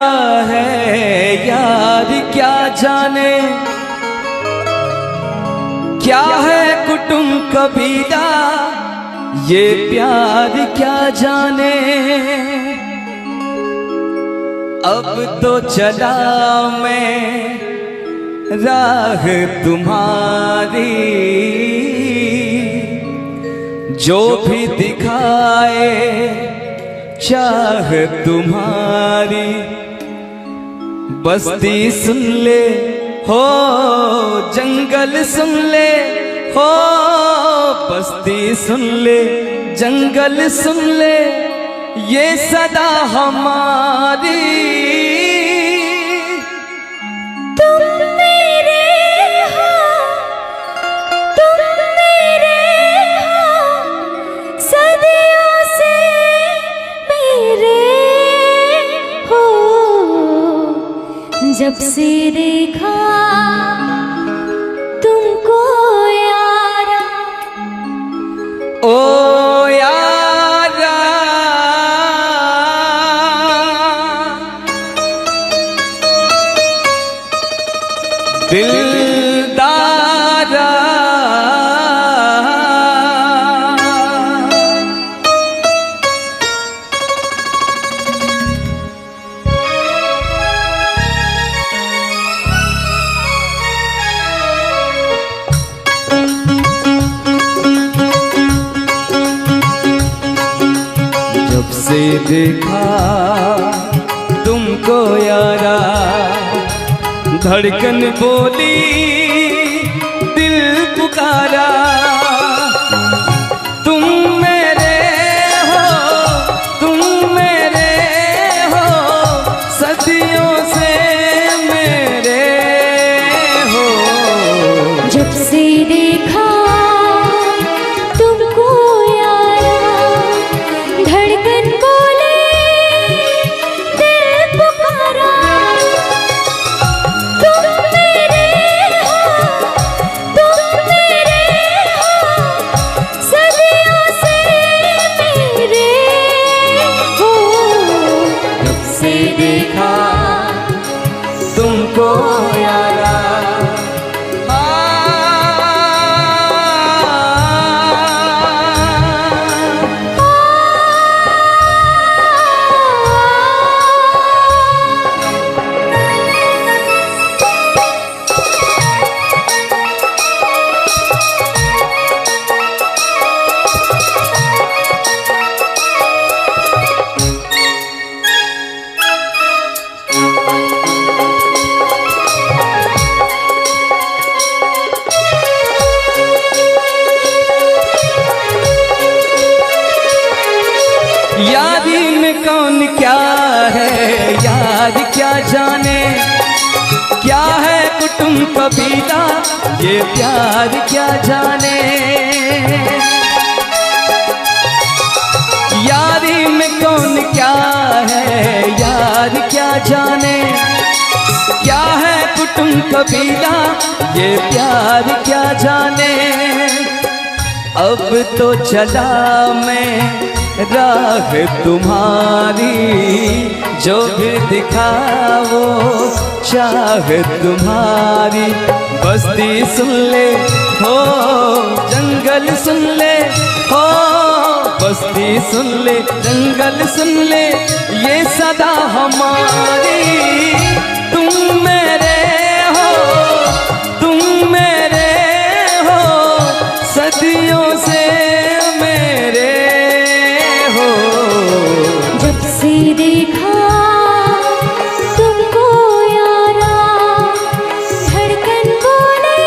है यार क्या जाने, क्या है कुटुंब कबीला, ये प्यार क्या जाने। अब तो चला मैं राह तुम्हारी, जो भी दिखाए चाह तुम्हारी। बस्ती सुन ले हो, जंगल सुन ले हो, बस्ती सुन ले जंगल सुन ले, ये सदा हमारी। तुम मेरे हो, तुम मेरे हो, सदियों से मेरे हो। जब से देखा तुमको यारा, ओ यारा दिलदारा, जब से देखा तुमको यारा, धड़कन बोली दिल पुकारा। तुम मेरे हो, तुम मेरे हो, सदियों से मेरे हो। जब से देखा तुमको यारा, धड़कन बोले दिल पुकारा। तुम मेरे हो, तुम मेरे हो, सदियों से मेरे हो। जब से देखा तुमको यारा, यारी में कौन क्या है यार क्या जाने, क्या है कुटुंब कबीला, ये प्यार क्या जाने। यारी में कौन क्या है यार क्या जाने, क्या है कुटुंब कबीला, ये प्यार क्या जाने। अब तो चला मैं राह तुम्हारी, जो भी दिखाओ चाह तुम्हारी। बस्ती सुन ले हो, जंगल सुन ले हो, बस्ती सुन ले जंगल सुन ले, ये सदा हमारी। तुम मेरे हो, तुम मेरे हो, सदियों से मेरे हो। जब से देखा तुमको यारा, धड़कन बोले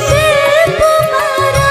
दिल पुकारा।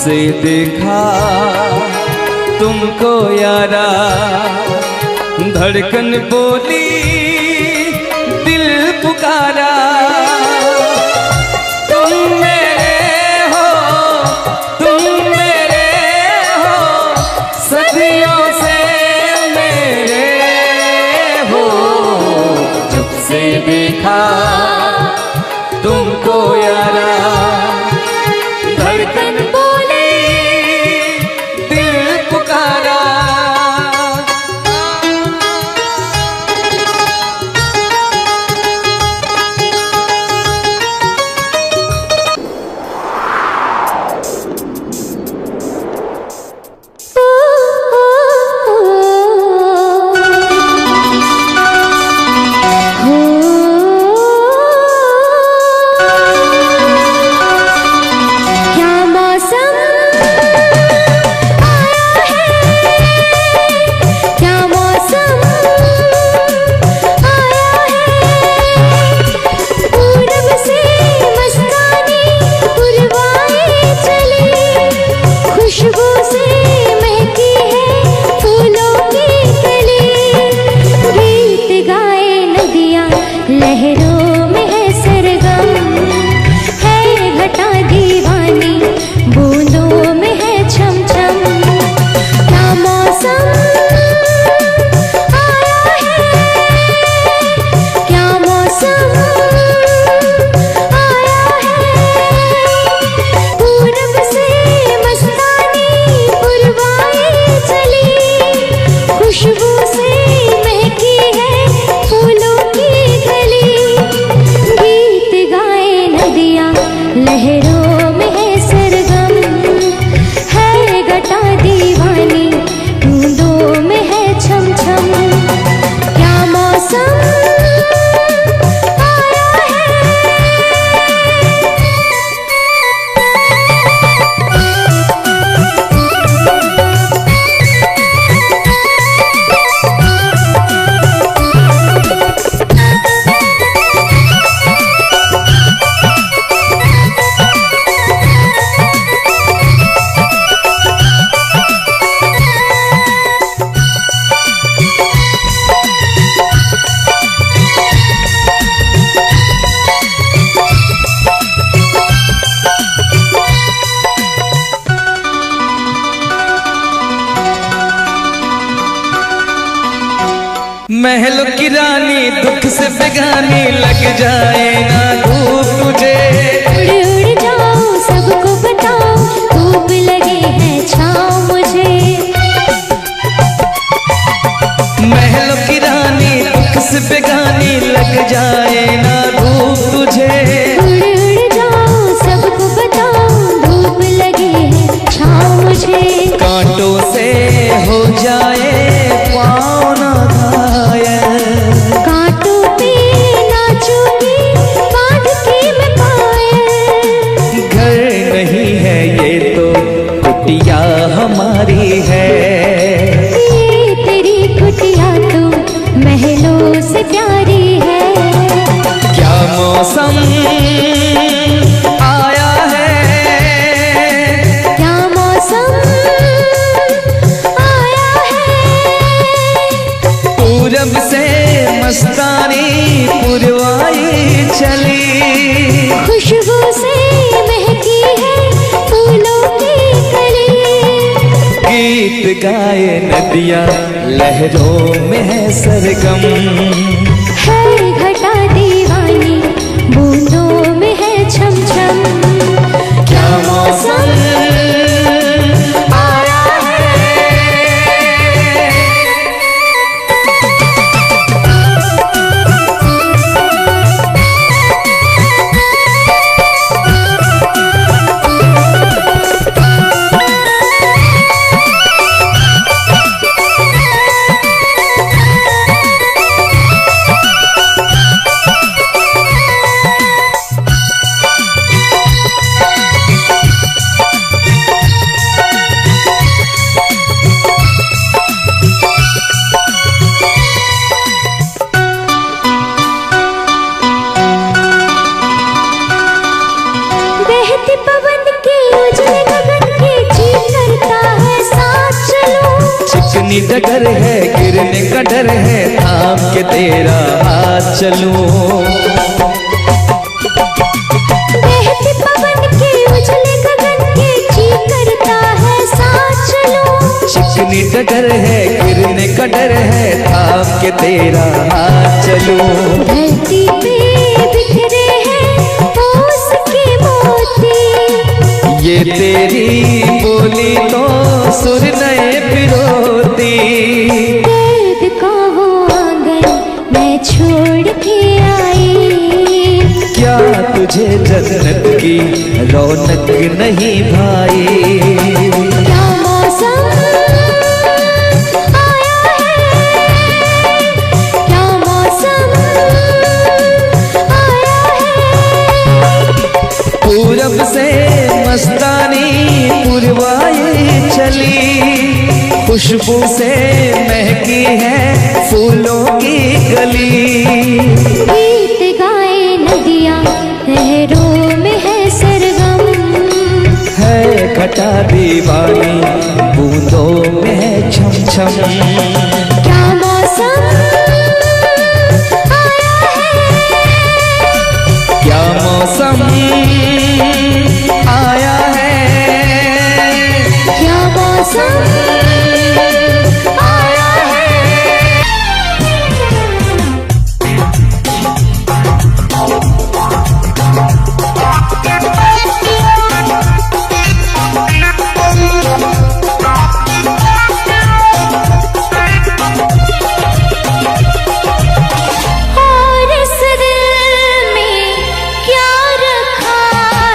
से देखा तुमको यारा, धड़कन बोली दिल पुकारा। तुम मेरे हो, तुम मेरे हो, सदियों से मेरे हो। जब से देखा तुमको यारा, धड़कन बोली दिल पुकारा। लहरों में है सरगम, है घटा दीवानी, बूंदों में है छम छम। क्या मौसम आया है, क्या मौसम आया है। पूरब से मस्तानी पुरवाई चली, खुशबू से महकी है फूलों की गली। गीत गाए नदियाँ लहरों में है सरगम, है घटा दीवानी, बूंदों में है छम छम। क्या मौसम आया महलों की रानी दुख से बेगानी, लग जाए ना धूप तुझे। उड़ उड़ जाओ सबको बताओ, धूप लगे है छाँव मुझे। महलों की रानी दुख से बेगानी, लग जाए ना धूप तुझे। उड़ उड़ जाओ सबको बताओ, धूप लगे है छाँव मुझे। कांटों से हो जाए पाँव ना घायल, कांटों पे नाचूंगी बांध के मैं पायल। घर नहीं है ये तो कुटिया हमारी है। ये तेरी कुटिया तो महलों से प्यारी है। क्या मौसम आया है, क्या मौसम आया है। पूरब से मस्तानी पुरवाई चली, खुशबू से महकी है फूलों की कली। गीत गाए नदियाँ लहरों में है सरगम, है घटा दीवानी, बूंदों में है छम छम। क्या मौसम आया है। बहती पवन के उजले गगन के चिकनी डगर है गिरने का डर है, थाम के तेरा हाथ चलूं। बहते पवन के उछले गगन के जी करता है साथ चलूं। चिकनी डगर है गिरने का डर है, थाम के तेरा हाथ चलूं। धरती पे बिखरे हैं ओस के मोती, ये तेरी बोली तो सुर नए पिरोती। दर्द का वो आंगन मैं छोड़ के आई, क्या तुझे जन्नत की रौनक नहीं भाई? क्या मौसम आया है, क्या मौसम आया है। पूरब से मस्तानी पुरवाई चली, खुशबू से महकी है फूलों की गली। गीत गाए नदियाँ लहरों में है सरगम, है घटा दीवानी बूंदों में है छम छम। क्या मौसम आया है, क्या मौसम आया है, क्या मौसम आया है। और इस दिल में क्या रखा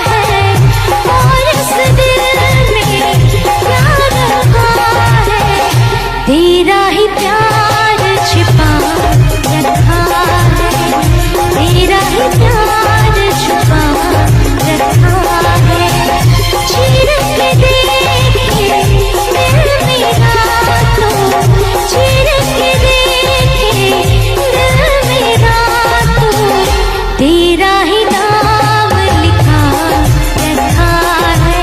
है, और इस दिल में क्या रखा है। तेरा ही प्यार छिपा रखा है, तेरा ही प्यार छुपा रखा है। चीर के देखे दिल मेरा तो, चीर के देखे दिल मेरा तो, तेरा ही नाम लिखा रखा है,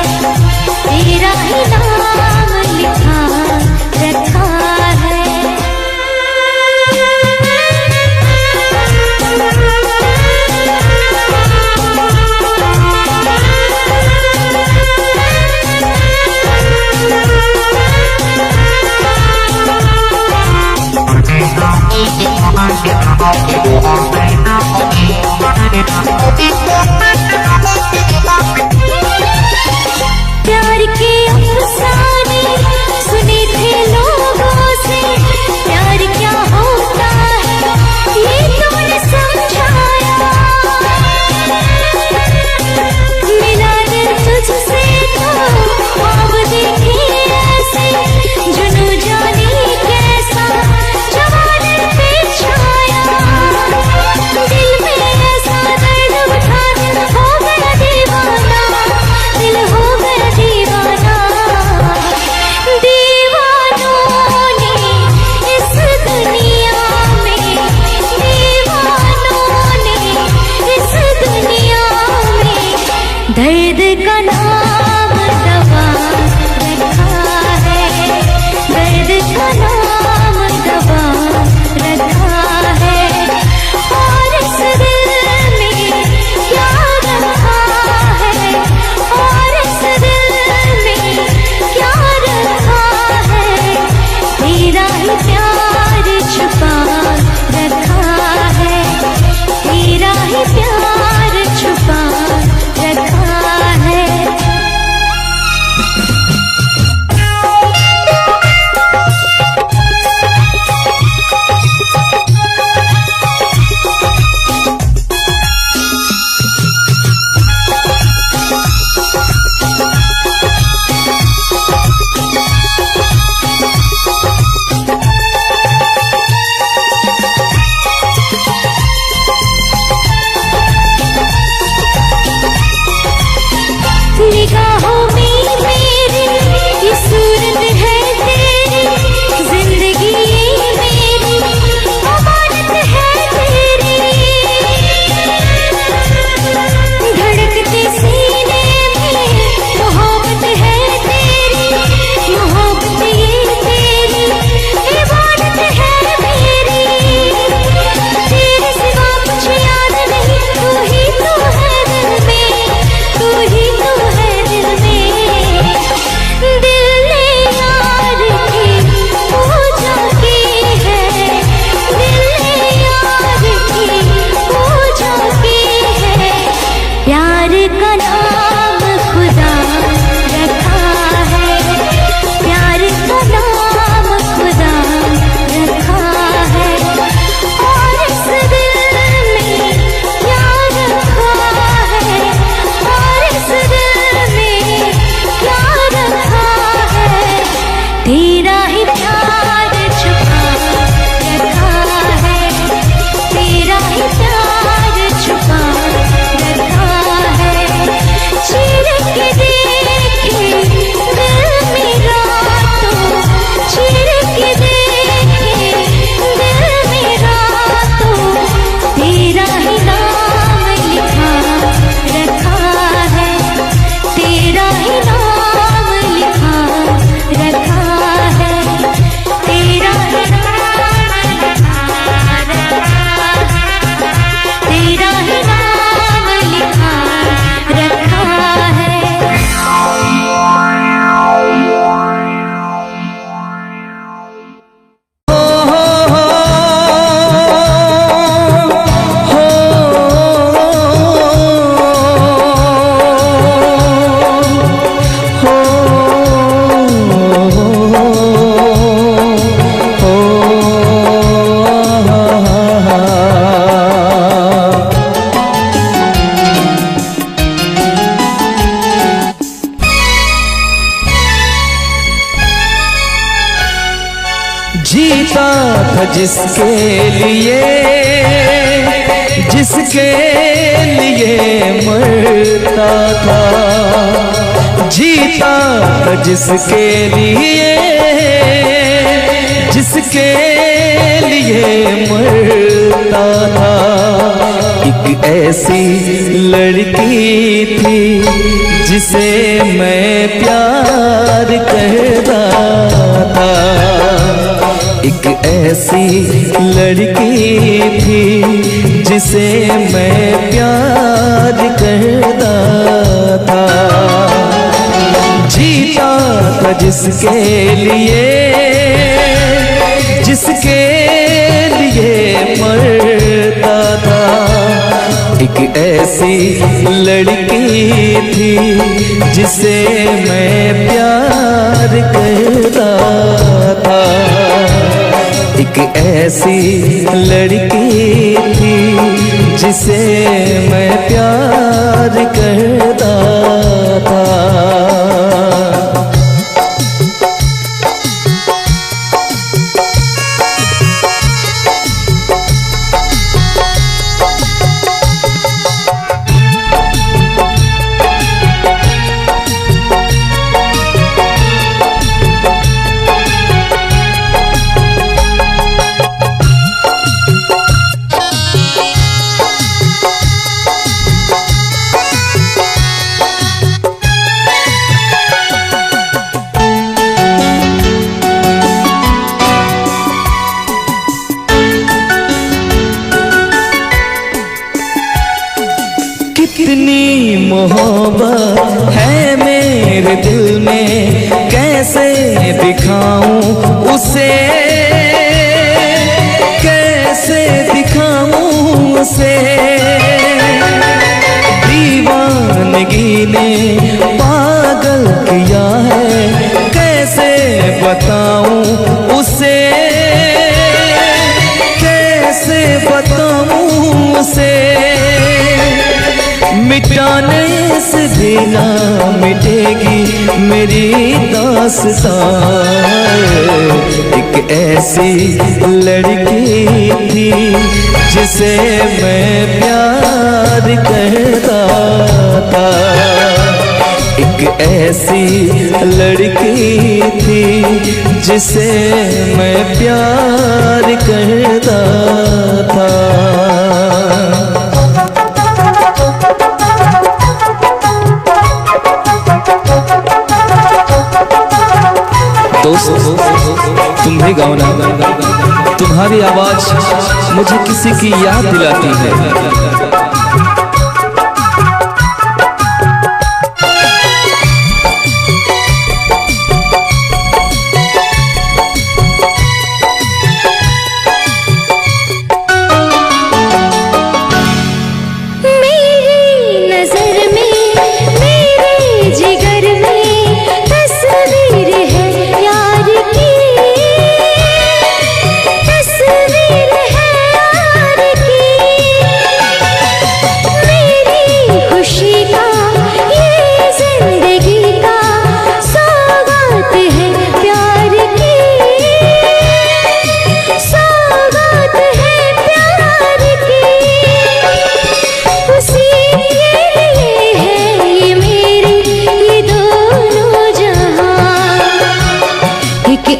तेरा ही नाम लिखा रखा है। प्यार के अफसाने सुने थे लोगों से, प्यार क्या होता है ये तूने समझाया। मिला दिल तुझसे तो ख्वाब देखे ऐसे, जुनू जाने कैसा जवानी पे छाया। दिल में ऐसा दर्द उठा दिल हो गया दीवाना, दिल हो गया दीवाना। दीवानों ने इस दुनिया में, दीवानों ने इस दुनिया में दर्द का नाम दवा रखा है, दर्द का नाम दवा रखा है। और इस दिल में क्या रखा है, और इस दिल में क्या रखा है। तेरा ही प्यार छुपा रखा है, तेरा ही प्यार छुपा रखा है। था जिसके लिए मरता था, जीता था जिसके लिए मरता था। एक ऐसी लड़की थी जिसे मैं प्यार करता था, एक ऐसी लड़की थी जिसे मैं प्यार करता था, जीता था जिसके लिए मरता था। एक ऐसी लड़की थी जिसे मैं प्यार करता था, एक ऐसी लड़की थी जिसे मैं प्यार करता था। कितनी मोहब्बत है मेरे दिल में, कैसे दिखाऊं उसे, कैसे दिखाऊं उसे। दीवानगी ने पागल किया है, कैसे बताऊं उसे, कैसे बताऊं उसे। मिटाने से भी ना मिटेगी मेरी दास्तां। एक ऐसी लड़की थी जिसे मैं प्यार करता था, एक ऐसी लड़की थी जिसे मैं प्यार करता था। दोस्त तुम भी गाओ ना, तुम्हारी आवाज मुझे किसी की याद दिलाती है।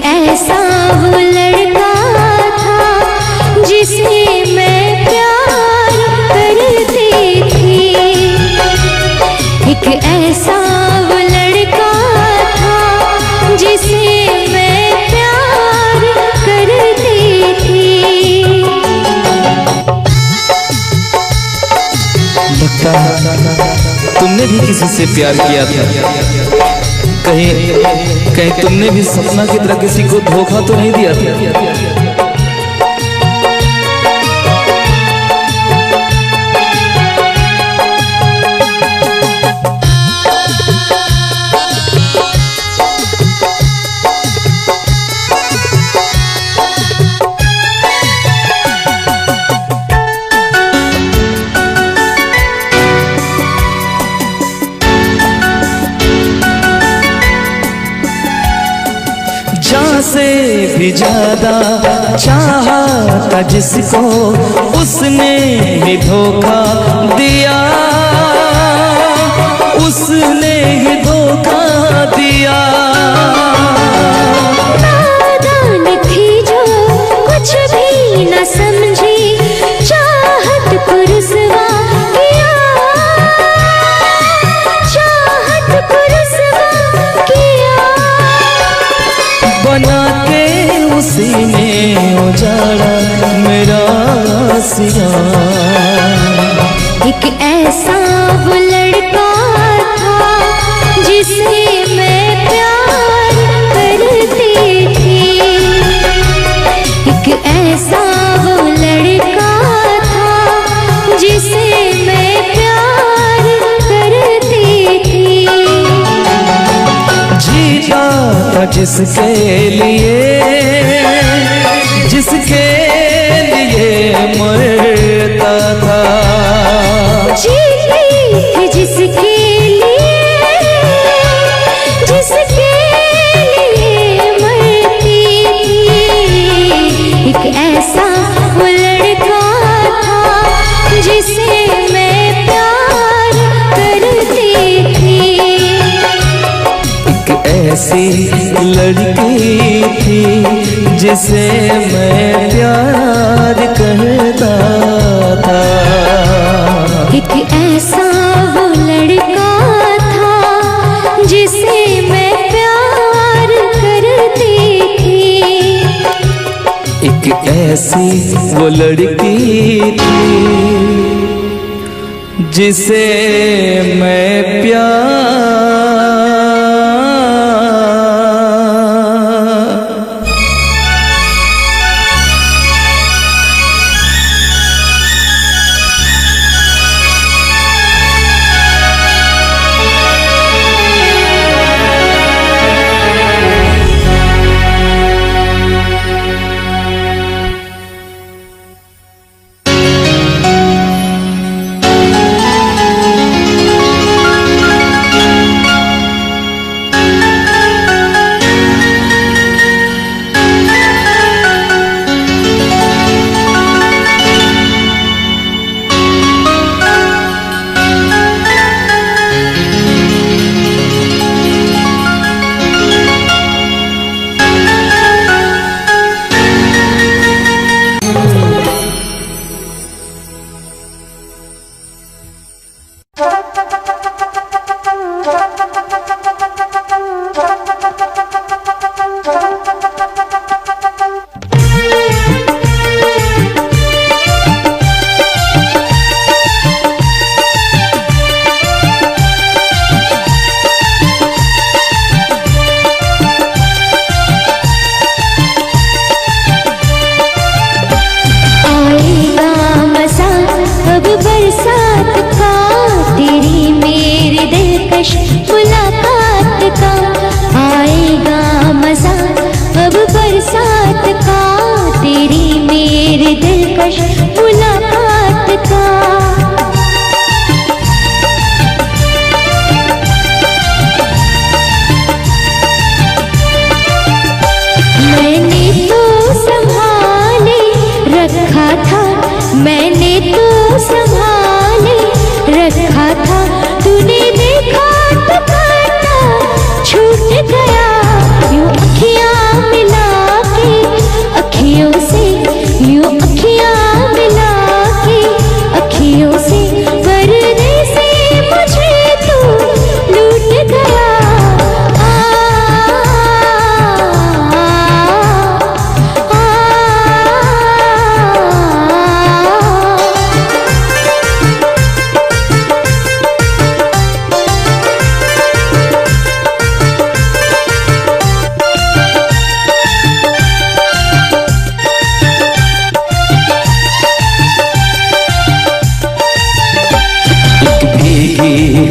ऐसा वो लड़का था जिसे मैं प्यार करती थी, एक ऐसा वो लड़का था जिसे मैं प्यार करती थी। लगता है तुमने भी किसी से प्यार किया था, कहीं तुमने भी सपना की तरह किसी को धोखा तो नहीं दिया था? उससे भी ज्यादा चाहा था जिसको उसने ही धोखा दिया, उसने ही धोखा दिया। नादान थी जो कुछ भी न समझी, चाहत को रुसवा किया, चाहत को रुसवा किया। बना के उसी ने उजाड़ा मेरा सिया। एक ऐसा वो लड़का था जिसे मैं प्यार करती थी, एक ऐसा वो लड़का था जिसे मैं प्यार करती थी। जीता था जिसके लिए, जिसके लिए मरता था। जीती थी जिसके लिए, जिसके लिए मरती थी। एक ऐसा वो लड़का था जिसे मैं प्यार करती थी। एक ऐसी लड़की थी जिसे मैं प्यार करता था। एक ऐसा वो लड़का था जिसे मैं प्यार करती थी। एक ऐसी वो लड़की थी जिसे मैं प्यार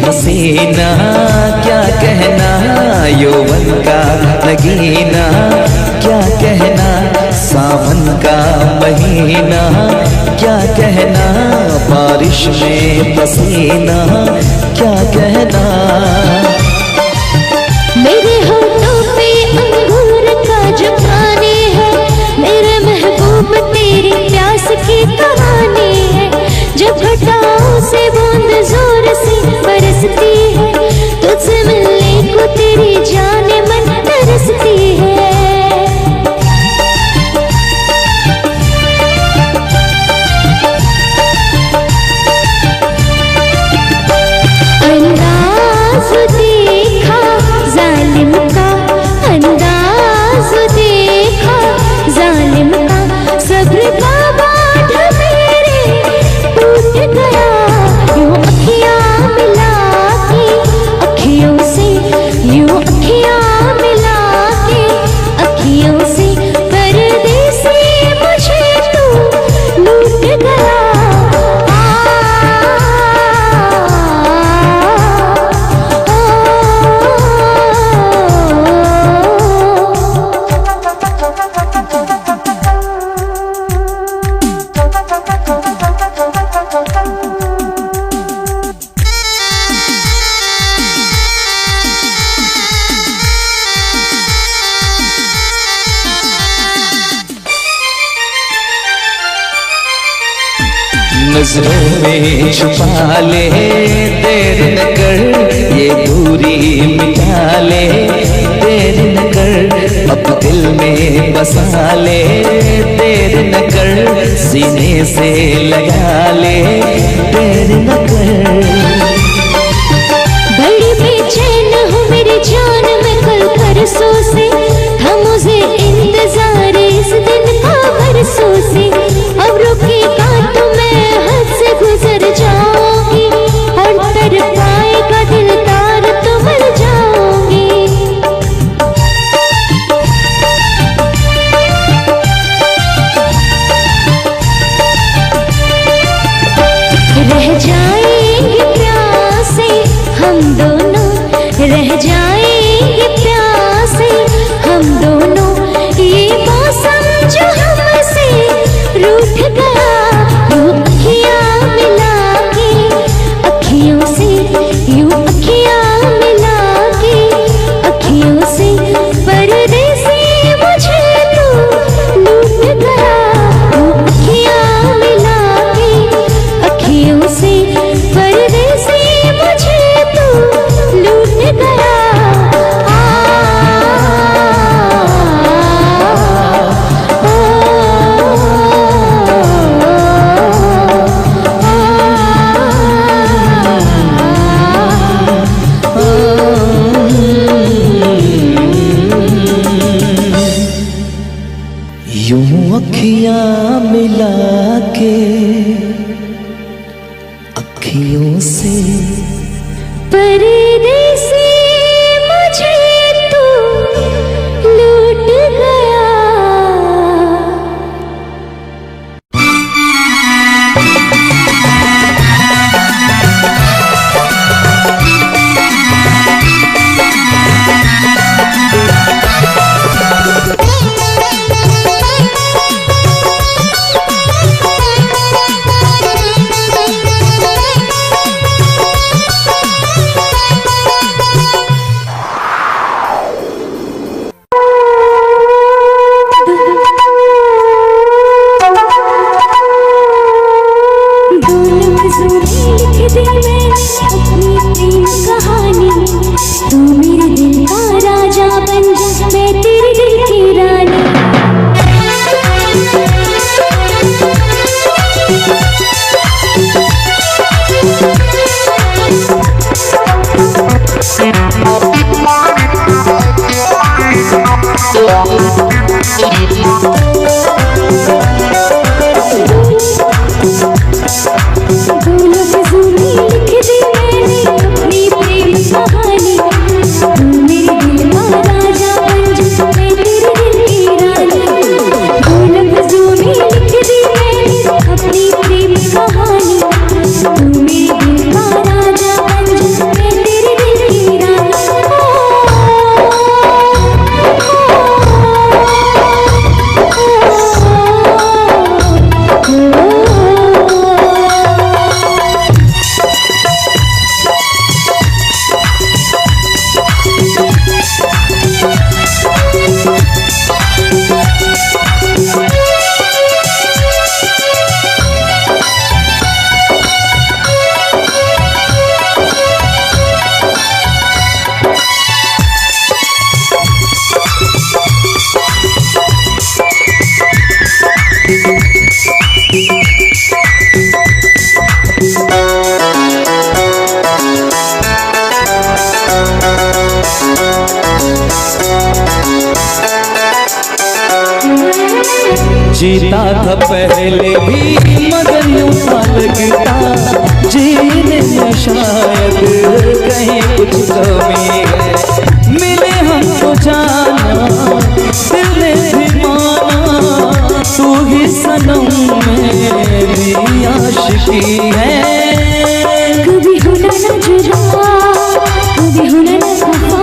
हसीना क्या कहना, यौवन का नगीना क्या कहना, सावन का महीना क्या कहना, बारिश में पसीना क्या कहना। मेरे होठों पे अंगूर का जुकाम नजरों में छुपा ले, देर न कर ये दूरी मिटा ले, देर न कर अब दिल में बसा ले, देर न कर सीने से लगा ले, देर न कर। बड़ी बेचैन हूँ मेरी जान मैं कल परसों से, था मुझे इंतजार इस दिन का बरसों से। अब रुकेगा तो मैं हद से गुजर जाऊंगी, और तर पाएगा दिल तार तो मर जाऊंगी। रह जाएंगे प्यासे हम दोनों, रह जाएंगे प्यासे हम दोनों। ये मौसम जो हमसे रूठ गया, यूं अखियां मिला के, अखियों से यूं अखियां मिला के, अखियों से परदेसी मुझे तो लूट गया। यूं अखियां मिला के, अखियों से परदेसी मुझे तो लूट गया। यूं अखियां मिला के, अखियों से परदेसी मुझे तो लूट गया। तू मेरे दिल का राजा बन जा, मैं तेरे दिल की रानी। जीता था पहले भी मगर यूं सा लगता, जीने में शायद कहीं कुछ कमी है। मिले हमको जाना दिल ने भी माना, तू ही सनम मेरी आशिकी है। कभी होना न जुदा, कभी होना न खफा,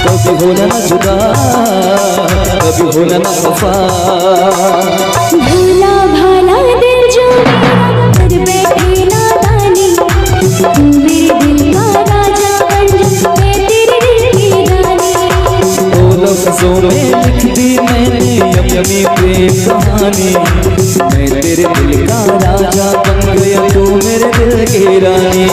कभी होना न जुदा, कभी होना न खफा। भोला भाला दिल जो मेरा कर बैठे नादानी, तू मेरे दिल का राजा बन जा, मैं तेरे दिल की रानी। दो लफ्जों में लिख दी मैंने अपनी प्रेम कहानी, मैं तेरे दिल का राजा बन रानी।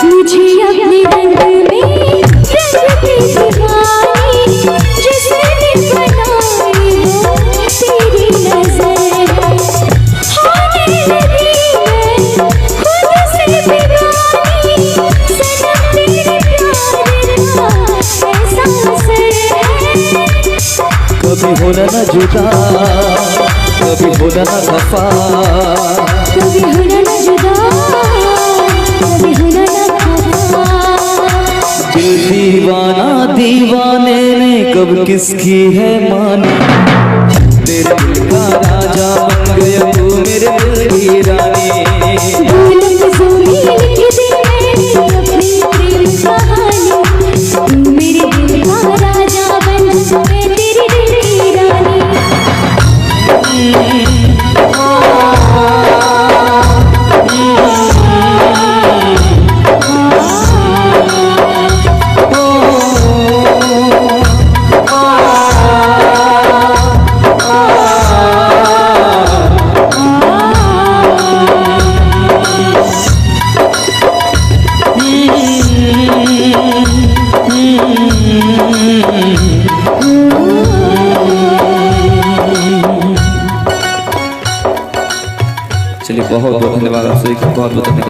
मुझे अपने रंग में रंग के दीवानी, जिसने बनाई हो तेरी नजर, होने लगी मैं खुद से दीवानी, सनम तेरे प्यार का ऐसा असर है। कभी होना न जुदा, कभी होना न खफा, कभी होना न जुदा, कभी होना न खफा। दिल दीवाना दीवाने ने कब किसकी है मानी, तेरे दिल का राजा बन गया तू मेरे दिल की रानी। भूलत ज़मीन लिख दी मैंने अपनी प्रेम कहानी, तू मेरे दिल का राजा बन, मैं तेरे दिल की रानी। चलिए बहुत बहुत धन्यवाद आप सभी का, बहुत बहुत धन्यवाद।